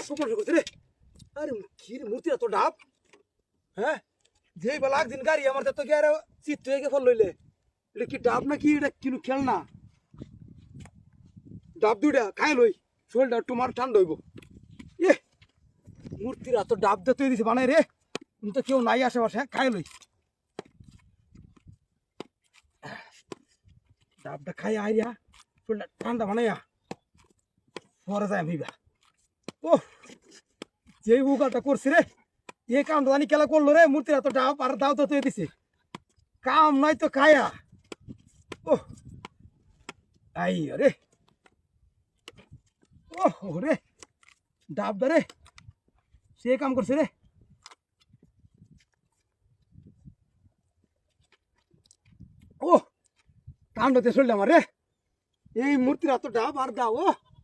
সকাল করছে রে। আরে কি রে মূর্তি এত ডাব? হ্যাঁ, যেই বেলা একদিন গাড়ি আমার তো কি আর চিত্ত হয়ে গেছে লইলে। এটা কি ডাব নাকি এটা কিনু খেল না? ডাব দুইটা খাই লই, শরীরটা তোমার ঠান্ডা হইব। এ মূর্তির এত ডাব দিয়ে তৈরি দিছে বানাই রে, তো কেউ নাই আশেপাশে, খাই লই। ডাবটা খাই আইয়া শরীরটা ঠান্ডা বানাইয়া পরে যায় ভাইবা। ও যে উগালটা করছে রে, এই কামটা জানি কেলা করলো রে। মূর্তির এত ডাব আর দাও তো তৈরি দিছে, কাম নাই তো খায়া। ও আই রে, ও রে ডাবটা রে সে কাম করছে রে। ও কামটাতে চললে আমার রে, এই মূর্তির এত ডাব আর দাও। ও